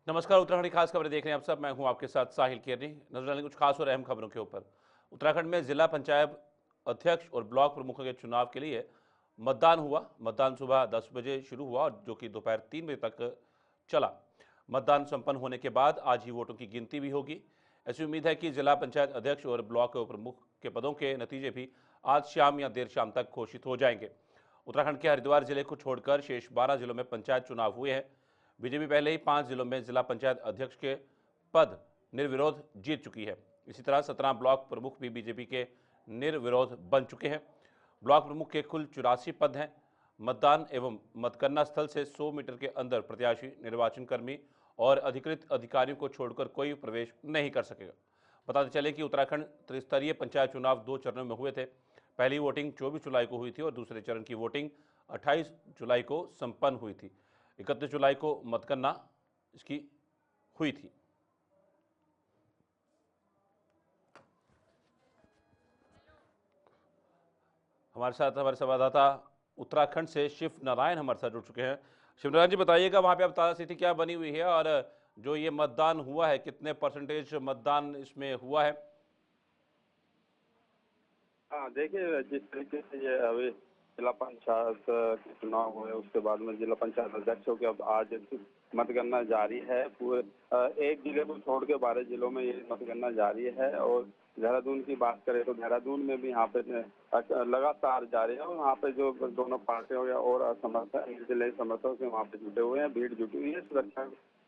नमस्कार। उत्तराखंड की खास खबरें देख रहे हैं आप सब। मैं हूं आपके साथ साहिल केरनी। नजर डालेंगे कुछ खास और अहम खबरों के ऊपर। उत्तराखंड में जिला पंचायत अध्यक्ष और ब्लॉक प्रमुखों के चुनाव के लिए मतदान हुआ। मतदान सुबह 10 बजे शुरू हुआ जो कि दोपहर 3 बजे तक चला। मतदान संपन्न होने के बाद आज ही वोटों की गिनती भी होगी। ऐसी उम्मीद है कि जिला पंचायत अध्यक्ष और ब्लॉक प्रमुख के पदों के नतीजे भी आज शाम या देर शाम तक घोषित हो जाएंगे। उत्तराखंड के हरिद्वार जिले को छोड़कर शेष 12 जिलों में पंचायत चुनाव हुए हैं। बीजेपी पहले ही 5 जिलों में जिला पंचायत अध्यक्ष के पद निर्विरोध जीत चुकी है। इसी तरह 17 ब्लॉक प्रमुख भी बीजेपी के निर्विरोध बन चुके हैं। ब्लॉक प्रमुख के कुल 84 पद हैं। मतदान एवं मतगणना स्थल से 100 मीटर के अंदर प्रत्याशी, निर्वाचन कर्मी और अधिकृत अधिकारियों को छोड़कर कोई प्रवेश नहीं कर सकेगा। बताते चले कि उत्तराखंड त्रिस्तरीय पंचायत चुनाव 2 चरणों में हुए थे। पहली वोटिंग 24 जुलाई को हुई थी और दूसरे चरण की वोटिंग 28 जुलाई को संपन्न हुई थी। 31 जुलाई को मतगणना इसकी हुई थी। हमारे साथ हमारे संवाददाता उत्तराखंड से शिव नारायण हमारे साथ जुड़ चुके हैं। शिव नारायण जी, बताइएगा वहां पे अब ताजा स्थिति क्या बनी हुई है और जो ये मतदान हुआ है कितने परसेंटेज मतदान इसमें हुआ है? हाँ, देखिए जिस तरीके से ये अभी जिला पंचायत के चुनाव हुए उसके बाद में जिला पंचायत अध्यक्षों के अब आज मतगणना जारी है। पूरे एक जिले को छोड़ के 12 जिलों में ये मतगणना जारी है। और देहरादून की बात करें तो देहरादून में भी यहाँ पे लगातार जारी है। और वहाँ पे जो दोनों पार्टियों या और समर्थक जिले समर्थक से वहाँ पे जुटे हुए हैं, भीड़ जुटी हुई है, सुरक्षा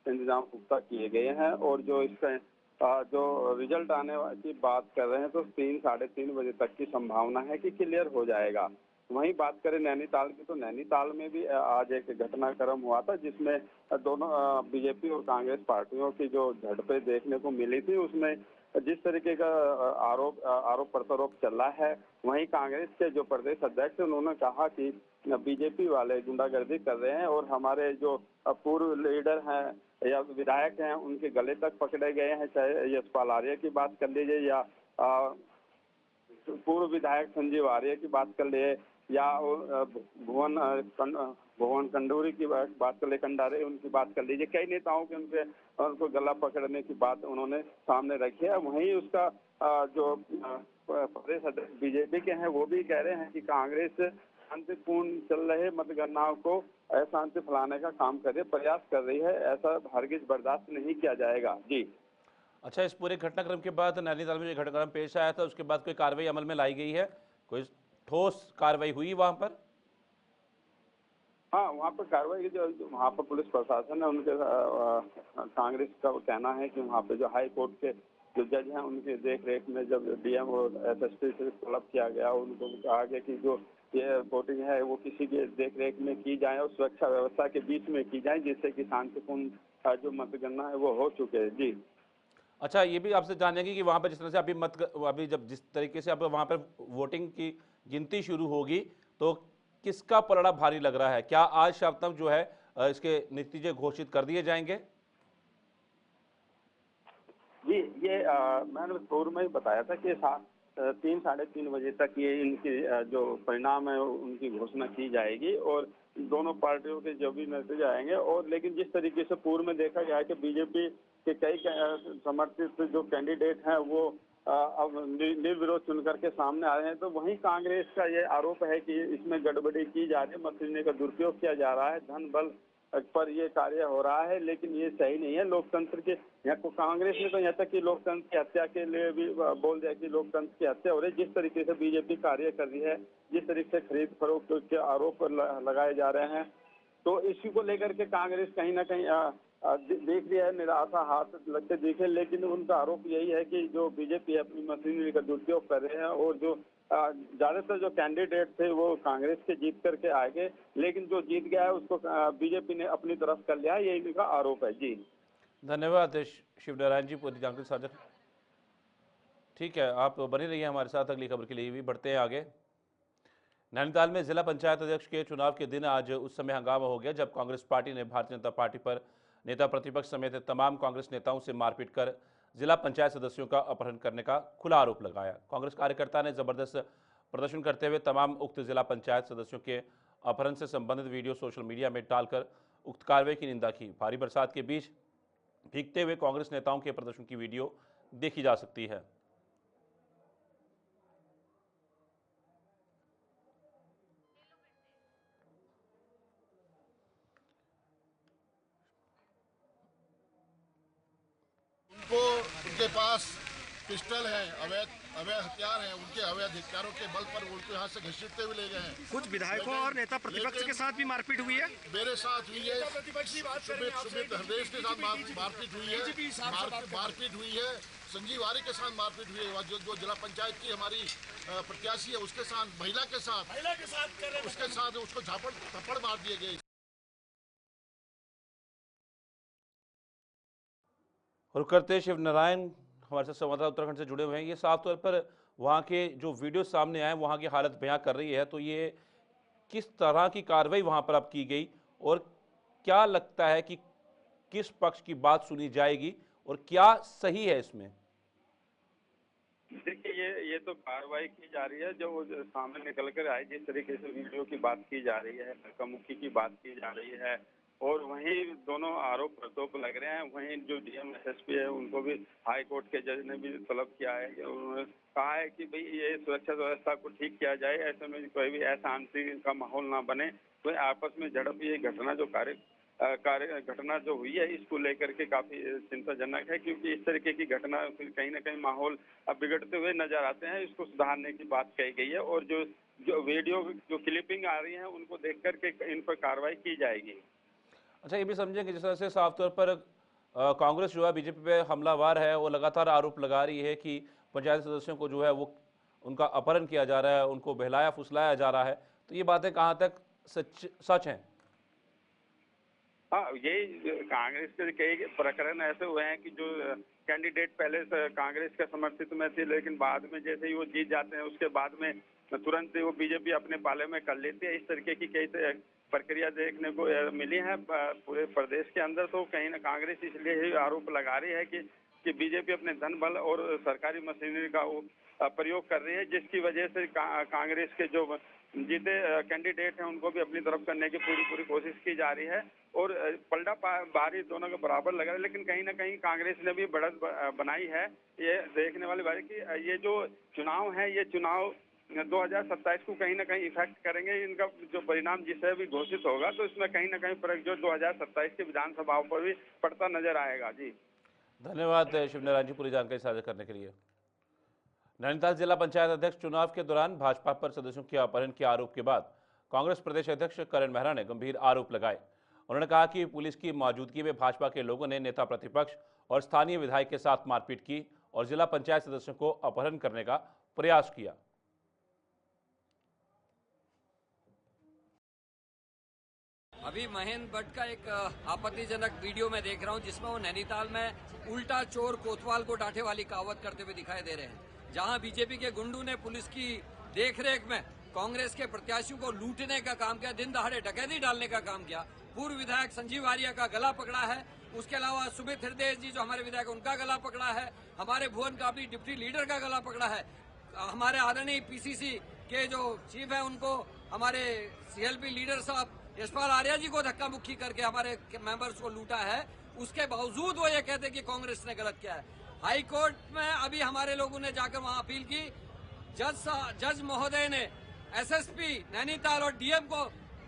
इंतजाम पुख्ता किए गए हैं। और जो इसका जो रिजल्ट आने की बात कर रहे हैं तो 3 साढ़े 3 बजे तक की संभावना है कि क्लियर हो जाएगा। वहीं बात करें नैनीताल की तो नैनीताल में भी आज एक घटनाक्रम हुआ था जिसमें दोनों बीजेपी और कांग्रेस पार्टियों की जो झड़पें देखने को मिली थी उसमें जिस तरीके का आरोप प्रत्यारोप चल रहा है। वहीं कांग्रेस के जो प्रदेश अध्यक्ष उन्होंने कहा कि बीजेपी वाले गुंडागर्दी कर रहे हैं और हमारे जो पूर्व लीडर हैं या विधायक हैं उनके गले तक पकड़े गए हैं। चाहे यशपाल आर्य की बात कर लीजिए या पूर्व विधायक संजीव आर्य की बात कर लिए या भुवन कंडूरी की बात कर ले, कंडारे उनकी बात कर लीजिए। कई नेताओं के उनको गला पकड़ने की बात उन्होंने सामने रखी है। वहीं उसका जो प्रदेश अध्यक्ष बीजेपी के हैं वो भी कह रहे हैं कि कांग्रेस शांतिपूर्ण चल रहे मतगणनाओं को अशांति फैलाने का काम कर रही है, प्रयास कर रही है। ऐसा हरगिज बर्दाश्त नहीं किया जाएगा। जी। अच्छा, इस पूरे घटनाक्रम के बाद नैनीताल में जो घटनाक्रम पेश आया था उसके बाद कोई कार्रवाई अमल में लाई गई है? कोई ठोस कार्रवाई हुई वहां पर? हाँ, वहाँ पर कार्रवाई जो वहाँ पर पुलिस प्रशासन है उनके कांग्रेस का कहना है कि वहाँ पे जो हाई कोर्ट के जो जज हैं उनके देख रेख में जब डीएम और एसएसपी से तलब किया गया, उनको कहा गया कि जो ये वोटिंग है वो किसी के देख रेख में की जाए और सुरक्षा व्यवस्था के बीच में की जाए जिससे कि शांतिपूर्ण जो मतगणना है वो हो चुके हैं। जी। अच्छा, ये भी आपसे जानेंगे कि वहां पर जिस तरह से अभी जब जिस तरीके से अब वहां पर वोटिंग की गिनती शुरू होगी तो किसका पलड़ा भारी लग रहा है? क्या आज शाम तक जो है इसके नतीजे घोषित कर दिए जाएंगे? जी, ये मैंने पूर्व में ही बताया था कि 3 साढ़े 3 बजे तक ये इनकी जो परिणाम है उनकी घोषणा की जाएगी और दोनों पार्टियों के जो भी नतीजे आएंगे। और लेकिन जिस तरीके से पूर्व में देखा गया है कि बीजेपी के कई समर्थित जो कैंडिडेट हैं वो अब निर्विरोध चुन करके सामने आ रहे हैं, तो वहीं कांग्रेस का ये आरोप है कि इसमें गड़बड़ी की जा रही है, मशीनरी का दुरुपयोग किया जा रहा है, धन बल पर ये कार्य हो रहा है। लेकिन ये सही नहीं है। लोकतंत्र के यहाँ को कांग्रेस ने तो यहाँ तक कि लोकतंत्र की हत्या के लिए भी बोल दिया कि लोकतंत्र की हत्या हो रही है। जिस तरीके से बीजेपी कार्य कर रही है, जिस तरीके से खरीद फरोख्त के आरोप लगाए जा रहे हैं, तो इसी को लेकर के कांग्रेस कहीं ना कहीं देख रही है, निराशा हाथ लगते दिखे। लेकिन उनका आरोप यही है कि जो बीजेपी अपनी मशीनरी का दुरुपयोग कर रहे हैं और जो ज्यादातर जो कैंडिडेट थे वो कांग्रेस के जीत करके आए गए, लेकिन जो जीत गया है उसको बीजेपी ने अपनी तरफ कर लिया है, ये इनका आरोप है। जी। धन्यवाद शिव नारायण जी, पूरी जानकारी साझा। ठीक है, आप बने रहिए हमारे साथ। अगली खबर के लिए भी बढ़ते हैं आगे। नैनीताल में जिला पंचायत अध्यक्ष के चुनाव के दिन आज उस समय हंगामा हो गया जब कांग्रेस पार्टी ने भारतीय जनता पार्टी पर नेता प्रतिपक्ष समेत तमाम कांग्रेस नेताओं से मारपीट कर जिला पंचायत सदस्यों का अपहरण करने का खुला आरोप लगाया। कांग्रेस कार्यकर्ता ने जबरदस्त प्रदर्शन करते हुए तमाम उक्त जिला पंचायत सदस्यों के अपहरण से संबंधित वीडियो सोशल मीडिया में डालकर उक्त कार्रवाई की निंदा की। भारी बरसात के बीच भीगते हुए कांग्रेस नेताओं के प्रदर्शन की वीडियो देखी जा सकती है। उनको उनके पास पिस्टल है, अवैध अवैध हथियार हैं, उनके अवैध हथियारों के बल पर उनको यहाँ से घसीटते हुए ले गए हैं। कुछ विधायकों और नेता प्रतिपक्ष के साथ भी मारपीट हुई है। मेरे साथ हुई है, सुमित हरदेश के साथ मारपीट हुई है, मारपीट हुई है, संजीव आर्य के साथ मारपीट हुई है, जो जिला पंचायत की हमारी प्रत्याशी है उसके साथ, महिला के साथ उसके साथ उसको थप्पड़ मार दिए गए। और करते शिव नारायण हमारे साथ संवाददाता उत्तराखंड से जुड़े हुए हैं। ये साफ तौर पर वहाँ के जो वीडियो सामने आए वहाँ की हालत बयां कर रही है, तो ये किस तरह की कार्रवाई वहाँ पर अब की गई और क्या लगता है कि किस पक्ष की बात सुनी जाएगी और क्या सही है इसमें? देखिए ये तो कार्रवाई की जा रही है, जो सामने निकल कर आए, जिस तरीके से वीडियो की बात की जा रही है, धक्का-मुक्की की बात की जा रही है, और वहीं दोनों आरोप प्रत्यारोप लग रहे हैं। वहीं जो डीएम एसएसपी है उनको भी हाई कोर्ट के जज ने भी तलब किया है, उन्होंने कहा है कि भाई ये सुरक्षा व्यवस्था को ठीक किया जाए, ऐसे में कोई भी अशांति का माहौल ना बने, कोई आपस में झड़प, ये घटना जो घटना जो हुई है इसको लेकर के काफी चिंताजनक है, क्योंकि इस तरीके की घटना फिर कहीं ना कहीं माहौल अब बिगड़ते हुए नजर आते हैं। इसको सुधारने की बात कही गई है और जो जो वीडियो जो क्लिपिंग आ रही है उनको देख करके इन पर कार्रवाई की जाएगी। अच्छा, ये भी समझें कि जिस तरह से साफ तौर पर कांग्रेस जो है बीजेपी पे हमलावर है, वो लगातार आरोप लगा रही है कि पंचायत सदस्यों को जो है वो उनका अपहरण किया जा रहा है, उनको बहलाया फुसलाया जा रहा है, तो ये बातें कहाँ तक सच हैं? हाँ, यही कांग्रेस के कई प्रकरण ऐसे हुए हैं कि जो कैंडिडेट पहले से कांग्रेस के समर्थित में थे, लेकिन बाद में जैसे ही वो जीत जाते हैं उसके बाद में तुरंत ही वो बीजेपी अपने पाले में कर लेती है। इस तरीके की कई प्रक्रिया देखने को मिली है पूरे प्रदेश के अंदर। तो कहीं ना कांग्रेस इसलिए ही आरोप लगा रही है कि बीजेपी अपने धन बल और सरकारी मशीनरी का प्रयोग कर रही है, जिसकी वजह से कांग्रेस के जो जीते कैंडिडेट हैं उनको भी अपनी तरफ करने की पूरी कोशिश की जा रही है और पलड़ा भारी दोनों के बराबर लग रहा है। लेकिन कहीं ना कहीं कांग्रेस ने भी बढ़त बनाई है। ये देखने वाली बात है कि ये जो चुनाव है, ये चुनाव 2027 को कहीं ना कहीं इफेक्ट करेंगे। इनका जो परिणाम जिसे भी घोषित होगा तो इसमें कहीं ना कहीं फर्क जो 2027 के विधानसभाओं पर भी पड़ता नजर आएगा। जी धन्यवाद शिवनारायण जी पूरी जानकारी साझा करने के लिए। नैनीताल जिला पंचायत अध्यक्ष चुनाव के दौरान भाजपा पर सदस्यों के अपहरण के आरोप के बाद कांग्रेस प्रदेश अध्यक्ष करण मेहरा ने गंभीर आरोप लगाए। उन्होंने कहा कि पुलिस की मौजूदगी में भाजपा के लोगों ने नेता प्रतिपक्ष और स्थानीय विधायक के साथ मारपीट की और जिला पंचायत सदस्यों को अपहरण करने का प्रयास किया। अभी महेंद्र भट्ट का एक आपत्तिजनक वीडियो में देख रहा हूं, जिसमें वो नैनीताल में उल्टा चोर कोतवाल को डांटे वाली कहावत करते हुए दिखाई दे रहे हैं। जहां बीजेपी के गुंडों ने पुलिस की देखरेख में कांग्रेस के प्रत्याशियों को लूटने का काम किया, दिन दहाड़े डकैती डालने का काम किया, पूर्व विधायक संजीव आर्य का गला पकड़ा है। उसके अलावा सुमित हरदेश जी जो हमारे विधायक, उनका गला पकड़ा है। हमारे भुवन काबली डिप्टी लीडर का गला पकड़ा है। हमारे आदरणीय पीसीसी के जो चीफ है उनको हमारे सीएलपी लीडर साहब यशपाल आर्या जी को धक्का मुक्की करके हमारे मेंबर्स को लूटा है। उसके बावजूद वो ये कहते कि कांग्रेस ने गलत किया है। हाई कोर्ट में अभी हमारे लोगों ने जाकर वहां अपील की। जज महोदय ने एसएसपी नैनीताल और डीएम को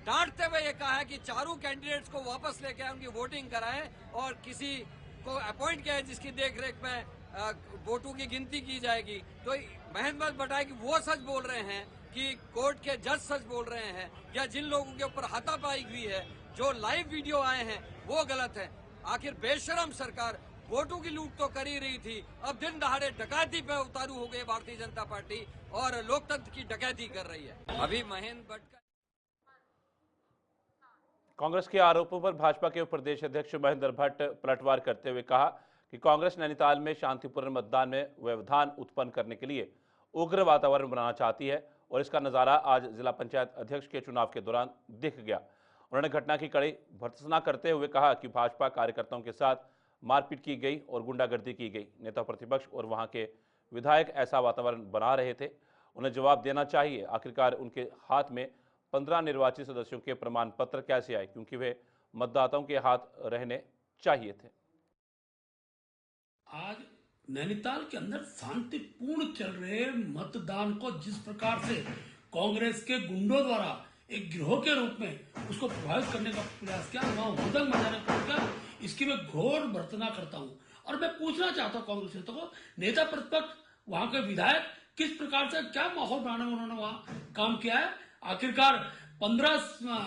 डांटते हुए ये कहा है कि चारों कैंडिडेट्स को वापस लेके आए, उनकी वोटिंग कराएं और किसी को अपॉइंट किया है जिसकी देखरेख में वोटों की गिनती की जाएगी। तो महेंद्र बताया कि वो सच बोल रहे हैं कि कोर्ट के जज सच बोल रहे हैं, या जिन लोगों के ऊपर हाथापाई हुई है, जो लाइव वीडियो आए हैं वो गलत है। आखिर बेशरम सरकार वोटों की लूट तो कर ही रही थी, अब दिन दहाड़े डकैती पे उतारू हो गई भारतीय जनता पार्टी और लोकतंत्र की डकैती कर रही है। अभी महेंद्र भट्ट कांग्रेस के आरोपों पर भाजपा के प्रदेश अध्यक्ष महेंद्र भट्ट पलटवार करते हुए कहा कि कांग्रेस नैनीताल में शांतिपूर्ण मतदान में व्यवधान उत्पन्न करने के लिए उग्र वातावरण बनाना चाहती है और इसका नज़ारा आज जिला पंचायत अध्यक्ष के चुनाव के दौरान दिख गया। उन्होंने घटना की कड़ी भर्त्सना करते हुए कहा कि भाजपा कार्यकर्ताओं के साथ मारपीट की गई और गुंडागर्दी की गई। नेता प्रतिपक्ष और वहां के विधायक ऐसा वातावरण बना रहे थे, उन्हें जवाब देना चाहिए। आखिरकार उनके हाथ में 15 निर्वाचित सदस्यों के प्रमाण पत्र कैसे आए, क्योंकि वे मतदाताओं के हाथ रहने चाहिए थे। आज नैनीताल के अंदर शांतिपूर्ण चल रहे मतदान को जिस प्रकार से कांग्रेस के गुंडों द्वारा एक गिरोह के रूप में उसको प्रभावित करने का प्रयास किया, वहां हुदंग मचाने का प्रयास किया, इसकी मैं घोर भर्त्सना करता हूं। और मैं पूछना चाहता हूं कांग्रेस नेता को, नेता प्रतिपक्ष वहां के विधायक किस प्रकार से क्या माहौल बनाने में उन्होंने वहां काम किया है। आखिरकार 15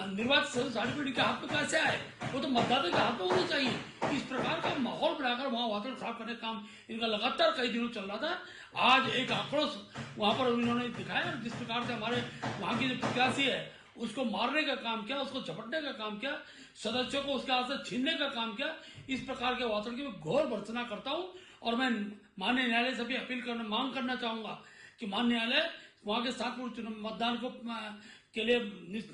निर्वाचित सदस्य सर्टिफिकेट के हाथ में कैसे आए, वो तो मतदाता के हाथ में होने चाहिए। इस प्रकार का माहौल बनाकर वहां वातावरण खराब करने का काम इनका लगातार कई दिनों चल रहा था। आज एक आक्रोश वहां पर इन्होंने दिखाया, जिस प्रकार से हमारे वहां की जो प्रत्याशी है उसको मारने का काम किया, उसको झपटने का काम किया, सदस्यों को उसके हाथ से छीनने का काम किया। इस प्रकार के वातावरण की मैं घोर भर्त्सना करता हूं और मैं माननीय न्यायालय से भी अपील करना मांग करना चाहूंगा कि माननीय न्यायालय वहां के शांतिपूर्ण मतदान को के लिए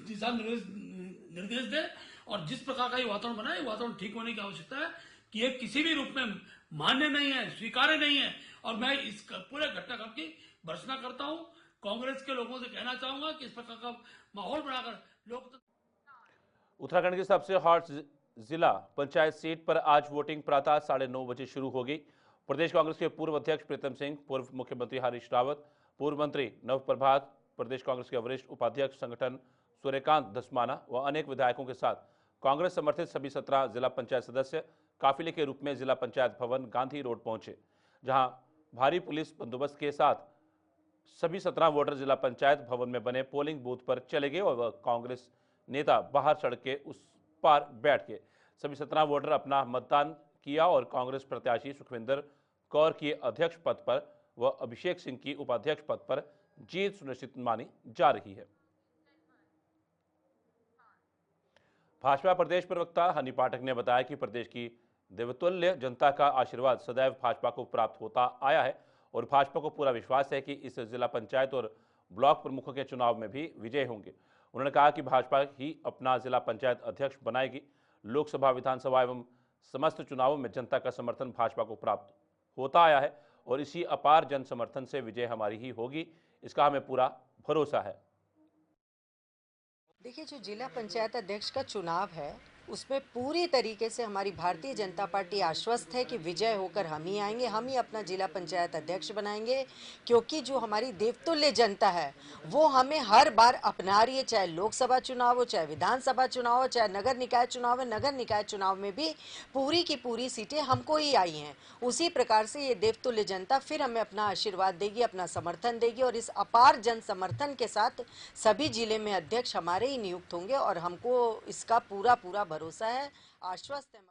दिशा निर्देश दे और जिस प्रकार का ये वातावरण बना है, वातावरण ठीक होने की आवश्यकता है कि ये किसी भी रूप में मान्य नहीं है, स्वीकार्य नहीं है। और मैं इस पूरे घटनाक्रम की भर्त्सना करता हूं। कांग्रेस के लोगों से कहना चाहूंगा कि इस प्रकार का माहौल बनाकर लोग उत्तराखंड की सबसे हॉट जिला पंचायत सीट पर आज वोटिंग प्रातः 9:30 बजे शुरू होगी। प्रदेश कांग्रेस के पूर्व अध्यक्ष प्रीतम सिंह, पूर्व मुख्यमंत्री हरीश रावत, पूर्व मंत्री नवप्रभात, प्रदेश कांग्रेस के वरिष्ठ उपाध्यक्ष संगठन सूर्यकांत धस्माना व अनेक विधायकों के साथ कांग्रेस समर्थित सभी 17 जिला पंचायत सदस्य काफिले के रूप में जिला पंचायत भवन गांधी रोड पहुंचे, जहां भारी पुलिस बंदोबस्त के साथ सभी 17 वोटर जिला पंचायत भवन में बने पोलिंग बूथ पर चले गए और कांग्रेस नेता बाहर सड़क के उस पार बैठ गए। सभी 17 वोटर अपना मतदान किया और कांग्रेस प्रत्याशी सुखविंदर कौर की अध्यक्ष पद पर व अभिषेक सिंह की उपाध्यक्ष पद पर जीत सुनिश्चित मानी जा रही है। भाजपा प्रदेश प्रवक्ता हनी पाठक ने बताया कि प्रदेश की देवतुल्य जनता का आशीर्वाद सदैव भाजपा को प्राप्त होता आया है और भाजपा को पूरा विश्वास है कि इस जिला पंचायत और ब्लॉक प्रमुखों के चुनाव में भी विजय होंगे। उन्होंने कहा कि भाजपा ही अपना जिला पंचायत अध्यक्ष बनाएगी। लोकसभा, विधानसभा एवं समस्त चुनावों में जनता का समर्थन भाजपा को प्राप्त होता आया है और इसी अपार जन समर्थन से विजय हमारी ही होगी, इसका हमें पूरा भरोसा है। देखिए, जो जिला पंचायत अध्यक्ष का चुनाव है उसमें पूरी तरीके से हमारी भारतीय जनता पार्टी आश्वस्त है कि विजय होकर हम ही आएंगे, हम ही अपना जिला पंचायत अध्यक्ष बनाएंगे, क्योंकि जो हमारी देवतुल्य जनता है वो हमें हर बार अपना रही है। चाहे लोकसभा चुनाव हो, चाहे विधानसभा चुनाव हो, चाहे नगर निकाय चुनाव है। नगर निकाय चुनाव में भी पूरी की पूरी सीटें हमको ही आई हैं। उसी प्रकार से ये देवतुल्य जनता फिर हमें अपना आशीर्वाद देगी, अपना समर्थन देगी और इस अपार जन समर्थन के साथ सभी जिले में अध्यक्ष हमारे ही नियुक्त होंगे और हमको इसका पूरा भरोसा है, आश्वस्त है।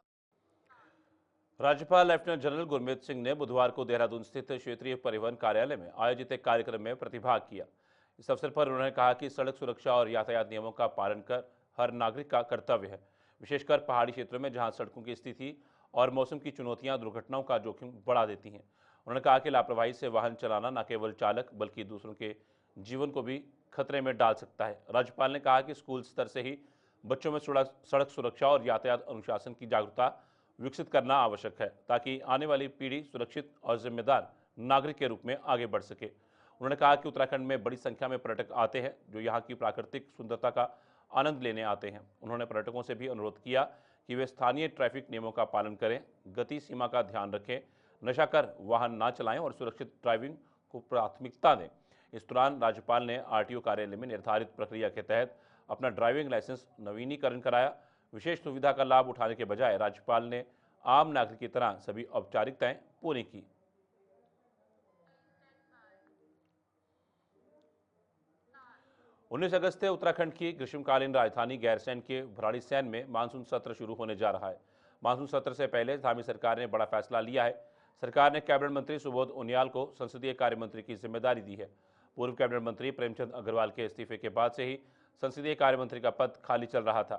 राज्यपाल लेफ्टिनेंट जनरल गुरमीत सिंह ने बुधवार को देहरादून स्थित क्षेत्रीय परिवहन कार्यालय में आयोजित एक कार्यक्रम में प्रतिभाग किया। इस अवसर पर उन्होंने कहा कि सड़क सुरक्षा और यातायात नियमों का पालन कर हर नागरिक का कर्तव्य है, विशेषकर पहाड़ी क्षेत्रों में जहां सड़कों की स्थिति और मौसम की चुनौतियां दुर्घटनाओं का जोखिम बढ़ा देती हैं। उन्होंने कहा कि लापरवाही से वाहन चलाना न केवल चालक बल्कि दूसरों के जीवन को भी खतरे में डाल सकता है। राज्यपाल ने कहा कि स्कूल स्तर से ही बच्चों में सड़क सुरक्षा और यातायात अनुशासन की जागरूकता विकसित करना आवश्यक है, ताकि आने वाली पीढ़ी सुरक्षित और जिम्मेदार नागरिक के रूप में आगे बढ़ सके। उन्होंने कहा कि उत्तराखंड में बड़ी संख्या में पर्यटक आते हैं जो यहाँ की प्राकृतिक सुंदरता का आनंद लेने आते हैं। उन्होंने पर्यटकों से भी अनुरोध किया कि वे स्थानीय ट्रैफिक नियमों का पालन करें, गति सीमा का ध्यान रखें, नशा कर वाहन ना चलाएं और सुरक्षित ड्राइविंग को प्राथमिकता दें। इस दौरान राज्यपाल ने आरटीओ कार्यालय में निर्धारित प्रक्रिया के तहत अपना ड्राइविंग लाइसेंस नवीनीकरण कराया। विशेष सुविधा का लाभ उठाने के बजाय राज्यपाल ने आम नागरिक की तरह सभी औपचारिकताएं पूरी की। उन्नीस अगस्त से उत्तराखंड की ग्रीष्मकालीन राजधानी गैरसैंण के भराड़ीसैंण में मानसून सत्र शुरू होने जा रहा है। मानसून सत्र से पहले धामी सरकार ने बड़ा फैसला लिया है। सरकार ने कैबिनेट मंत्री सुबोध उनियाल को संसदीय कार्य मंत्री की जिम्मेदारी दी है। पूर्व कैबिनेट मंत्री प्रेमचंद अग्रवाल के इस्तीफे के बाद से ही संसदीय कार्य मंत्री का पद खाली चल रहा था।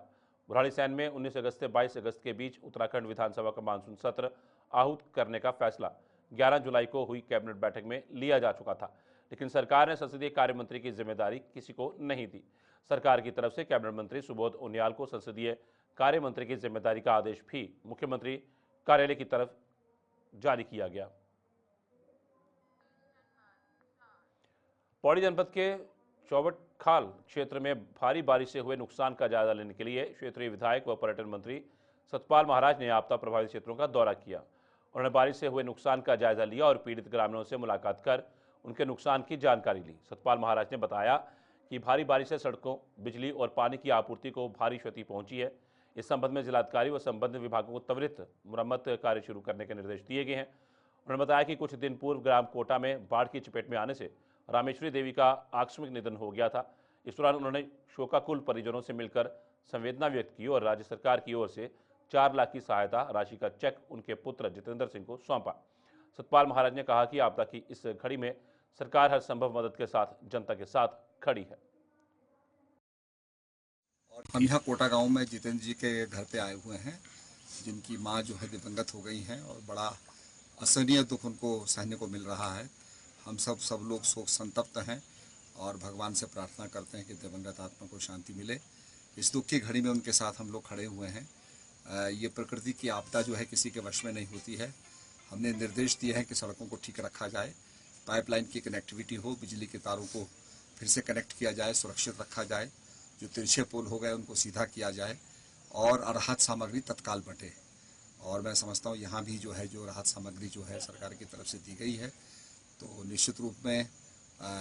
भराड़ीसैंण में 19 अगस्त से 22 अगस्त के बीच उत्तराखंड विधानसभा का मानसून सत्र आहूत करने का फैसला 11 जुलाई को हुई कैबिनेट बैठक में लिया जा चुका था, लेकिन सरकार ने संसदीय कार्य मंत्री की जिम्मेदारी किसी को नहीं दी। सरकार की तरफ से कैबिनेट मंत्री सुबोध उनियाल को संसदीय कार्य मंत्री की जिम्मेदारी का आदेश भी मुख्यमंत्री कार्यालय की तरफ जारी किया गया। पौड़ी जनपद के चौबटखाल क्षेत्र में भारी बारिश से हुए नुकसान का जायजा लेने के लिए क्षेत्रीय विधायक व पर्यटन मंत्री सतपाल महाराज ने आपदा प्रभावित क्षेत्रों का दौरा किया। उन्होंने बारिश से हुए नुकसान का जायजा लिया और पीड़ित ग्रामीणों से मुलाकात कर उनके नुकसान की जानकारी ली। सतपाल महाराज ने बताया कि भारी बारिश से सड़कों, बिजली और पानी की आपूर्ति को भारी क्षति पहुंची है। इस संबंध में जिलाधिकारी व संबंधित विभागों को त्वरित मरम्मत कार्य शुरू करने के निर्देश दिए गए हैं। उन्होंने बताया कि कुछ दिन पूर्व ग्राम कोटा में बाढ़ की चपेट में आने से रामेश्वरी देवी का आकस्मिक निधन हो गया था। इस दौरान उन्होंने शोकाकुल परिजनों से मिलकर संवेदना व्यक्त की और राज्य सरकार की ओर से 4 लाख की सहायता राशि का चेक उनके पुत्र जितेंद्र सिंह को सौंपा। सतपाल महाराज ने कहा कि आपदा की इस घड़ी में सरकार हर संभव मदद के साथ जनता के साथ खड़ी है। और हम यहाँ कोटा गांव में जितेंद्र जी के घर पे आए हुए हैं, जिनकी माँ जो है दिवंगत हो गई हैं और बड़ा असहनीय दुख उनको सहने को मिल रहा है। हम सब लोग शोक संतप्त हैं और भगवान से प्रार्थना करते हैं कि दिवंगत आत्मा को शांति मिले। इस दुख की घड़ी में उनके साथ हम लोग खड़े हुए हैं। ये प्रकृति की आपदा जो है किसी के वश में नहीं होती है। हमने निर्देश दिए हैं कि सड़कों को ठीक रखा जाए, पाइपलाइन की कनेक्टिविटी हो, बिजली के तारों को फिर से कनेक्ट किया जाए, सुरक्षित रखा जाए, जो तिरछे पोल हो गए उनको सीधा किया जाए और राहत सामग्री तत्काल बटे। और मैं समझता हूँ यहाँ भी जो है जो राहत सामग्री जो है सरकार की तरफ से दी गई है, तो निश्चित रूप में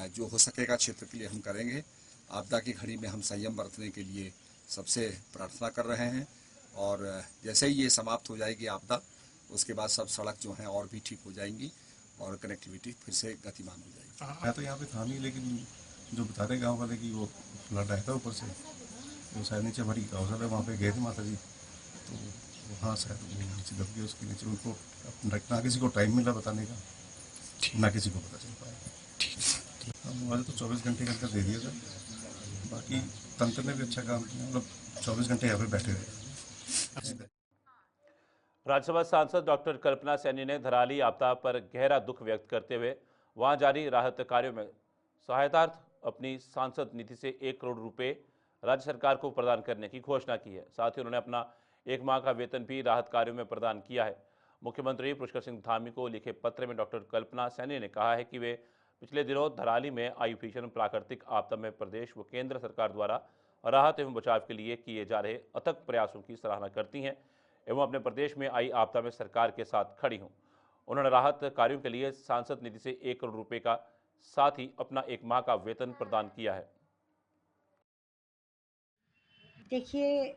जो हो सकेगा क्षेत्र के लिए हम करेंगे। आपदा की घड़ी में हम संयम बरतने के लिए सबसे प्रार्थना कर रहे हैं और जैसे ही ये समाप्त हो जाएगी आपदा, उसके बाद सब सड़क जो हैं और भी ठीक हो जाएंगी और कनेक्टिविटी फिर से गतिमान हो जाएगी। मैं तो यहाँ पे था नहीं, लेकिन जो बता रहे गाँव वाले कि वो फ्लड आया था ऊपर से, तो शायद नीचे हमारी काउंसलर है वहाँ पे गए थे माता जी, तो वहाँ शायद नीचे दब गए, उसके नीचे उनको ना किसी को टाइम मिला बताने का, ना किसी को पता चल पाया। मोबाइल तो 24 घंटे के अंदर दे दिया था, बाकी तंत्र ने भी अच्छा काम किया, मतलब 24 घंटे यहाँ पे बैठे रहे। राज्यसभा सांसद डॉक्टर कल्पना सैनी ने धराली आपदा पर गहरा दुख व्यक्त करते हुए वहां जारी राहत कार्यों में सहायतार्थ अपनी सांसद निधि से 1 करोड़ रुपए राज्य सरकार को प्रदान करने की घोषणा की है। साथ ही उन्होंने अपना 1 माह का वेतन भी राहत कार्यों में प्रदान किया है। मुख्यमंत्री पुष्कर सिंह धामी को लिखे पत्र में डॉक्टर कल्पना सैनी ने कहा है कि वे पिछले दिनों धराली में आई भीषण प्राकृतिक आपदा में प्रदेश व केंद्र सरकार द्वारा राहत एवं बचाव के लिए किए जा रहे अथक प्रयासों की सराहना करती हैं एवं अपने प्रदेश में आई आपदा में सरकार के साथ खड़ी हूं। उन्होंने राहत कार्यों के लिए सांसद निधि से 1 करोड़ रुपए का साथ ही अपना 1 माह का वेतन प्रदान किया है। देखिए,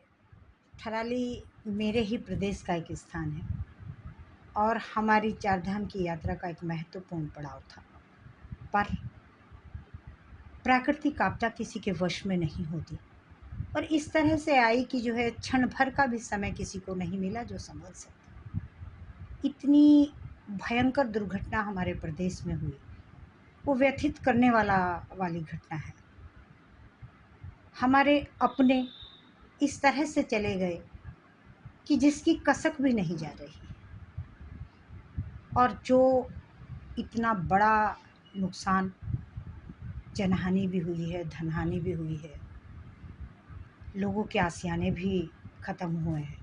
थराली मेरे ही प्रदेश का एक स्थान है और हमारी 4 धाम की यात्रा का एक महत्वपूर्ण पड़ाव था, पर प्राकृतिक आपदा किसी के वश में नहीं होती और इस तरह से आई कि जो है क्षण भर का भी समय किसी को नहीं मिला जो संभल सकता। इतनी भयंकर दुर्घटना हमारे प्रदेश में हुई, वो व्यथित करने वाली घटना है। हमारे अपने इस तरह से चले गए कि जिसकी कसक भी नहीं जा रही और जो इतना बड़ा नुकसान, जनहानि भी हुई है, धनहानि भी हुई है, लोगों के आसियाने भी खत्म हुए हैं।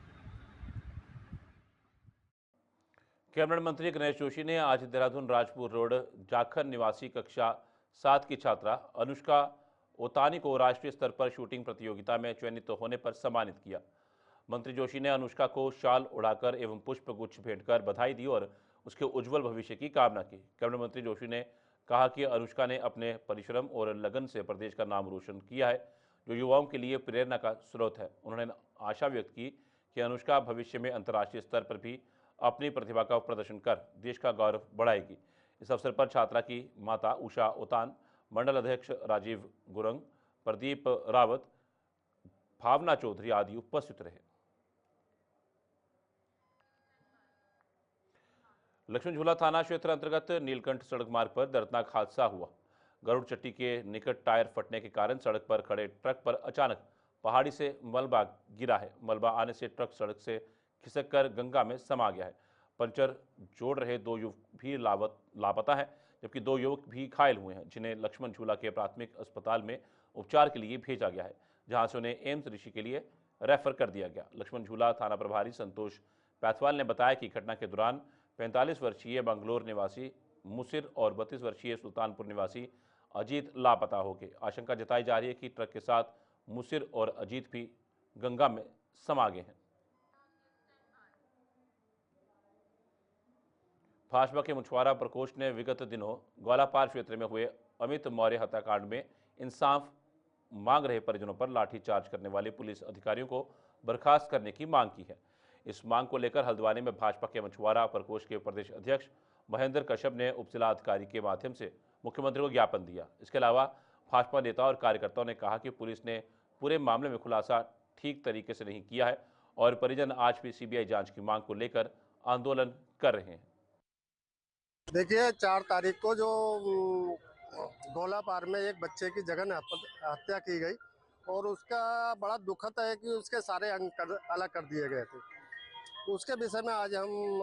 कैबिनेट मंत्री गणेश जोशी ने आज देहरादून राजपुर रोड जाखर निवासी कक्षा 7 की छात्रा अनुष्का ओतानी को राष्ट्रीय स्तर पर शूटिंग प्रतियोगिता में चयनित होने पर सम्मानित किया। मंत्री जोशी ने अनुष्का को शाल उड़ाकर एवं पुष्प गुच्छ भेंट कर बधाई दी और उसके उज्जवल भविष्य की कामना की। कैबिनेट मंत्री जोशी ने कहा कि अनुष्का ने अपने परिश्रम और लगन से प्रदेश का नाम रोशन किया है, जो युवाओं के लिए प्रेरणा का स्रोत है। उन्होंने आशा व्यक्त की कि अनुष्का भविष्य में अंतर्राष्ट्रीय स्तर पर भी अपनी प्रतिभा का प्रदर्शन कर देश का गौरव बढ़ाएगी। इस अवसर पर छात्रा की माता उषा ओतान, मंडल अध्यक्ष राजीव गुरंग, प्रदीप रावत, भावना चौधरी आदि उपस्थित रहे। लक्ष्मण झूला थाना क्षेत्र अंतर्गत नीलकंठ सड़क मार्ग पर दर्दनाक हादसा हुआ। गरुड़ चट्टी के निकट टायर फटने के कारण सड़क पर खड़े ट्रक पर अचानक पहाड़ी से मलबा गिरा है। मलबा आने से ट्रक सड़क से खिसककर गंगा में समा गया है। पंचर जोड़ रहे 2 युवक भी लापता है, जबकि 2 युवक भी घायल हुए हैं, जिन्हें लक्ष्मण झूला के प्राथमिक अस्पताल में उपचार के लिए भेजा गया है, जहां से उन्हें एम्स ऋषि के लिए रेफर कर दिया गया। लक्ष्मण झूला थाना प्रभारी संतोष पैथवाल ने बताया कि घटना के दौरान 45 वर्षीय बंगलोर निवासी मुसिर और 32 वर्षीय सुल्तानपुर निवासी अजीत लापता हो गए। आशंका जताई जा रही है कि ट्रक के साथ मुसिर और अजीत भी गंगा में समा गए हैं। भाजपा के मुछवारा प्रकोष्ठ ने विगत दिनों ग्वालापार क्षेत्र में हुए अमित मौर्य हत्याकांड में इंसाफ मांग रहे परिजनों पर लाठीचार्ज करने वाले पुलिस अधिकारियों को बर्खास्त करने की मांग की है। इस मांग को लेकर हल्द्वानी में भाजपा के मुछवारा प्रकोष्ठ के प्रदेश अध्यक्ष महेंद्र कश्यप ने उपजिलाधिकारी के माध्यम से मुख्यमंत्री को ज्ञापन दिया। इसके अलावा भाजपा नेता और कार्यकर्ताओं ने कहा कि पुलिस ने पूरे मामले में खुलासा ठीक तरीके से नहीं किया है और परिजन आज भी सीबीआई जांच की मांग को लेकर आंदोलन कर रहे हैं। देखिए 4 तारीख को जो गोलापार में एक बच्चे की जघन्य हत्या की गई और उसका बड़ा दुखद है कि उसके सारे अंग अलग कर दिए गए थे। उसके विषय में आज हम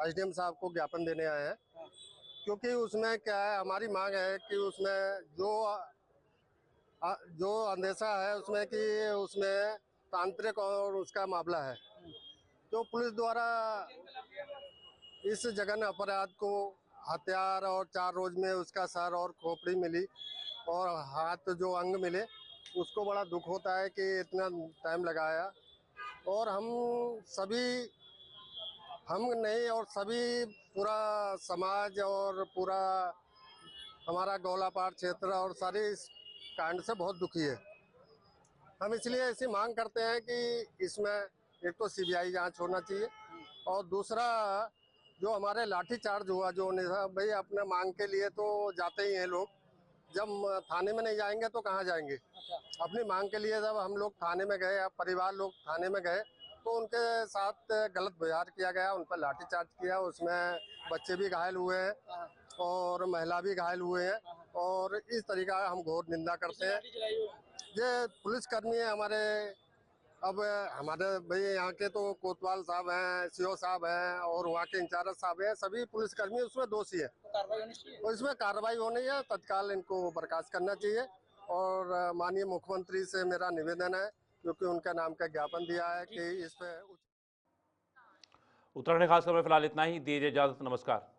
एसडीएम साहब को ज्ञापन देने आए हैं, क्योंकि उसमें क्या है, हमारी मांग है कि उसमें जो अंदेशा है उसमें कि उसमें तांत्रिक और उसका मामला है, तो पुलिस द्वारा इस जघन्य अपराध को हथियार और 4 रोज में उसका सर और खोपड़ी मिली और हाथ जो अंग मिले, उसको बड़ा दुख होता है कि इतना टाइम लगाया। और हम नहीं और सभी पूरा समाज और पूरा हमारा गोलापार क्षेत्र और सारी इस कांड से बहुत दुखी है। हम इसलिए ऐसी मांग करते हैं कि इसमें एक तो सीबीआई जांच होना चाहिए और दूसरा जो हमारे लाठीचार्ज हुआ, जो भाई अपने मांग के लिए तो जाते ही हैं लोग, जब थाने में नहीं जाएंगे तो कहाँ जाएंगे। अपनी मांग के लिए जब हम लोग थाने में गए, परिवार लोग थाने में गए, तो उनके साथ गलत व्यवहार किया गया, उन पर लाठीचार्ज किया। उसमें बच्चे भी घायल हुए हैं और महिला भी घायल हुए हैं और इस तरीका हम घोर निंदा करते हैं। ये पुलिसकर्मी है हमारे, अब हमारे भाई यहाँ के तो कोतवाल साहब हैं, सीओ साहब हैं और वहाँ के इंचार्ज साहब हैं, सभी पुलिसकर्मी उसमें दोषी है। तो इसमें कार्रवाई होनी है, तत्काल इनको बर्खास्त करना चाहिए। और माननीय मुख्यमंत्री से मेरा निवेदन है, क्योंकि उनका नाम का ज्ञापन दिया है कि इस पे उत्तराखंड खास खबर में फिलहाल इतना ही। दीजिए इजाजत, नमस्कार।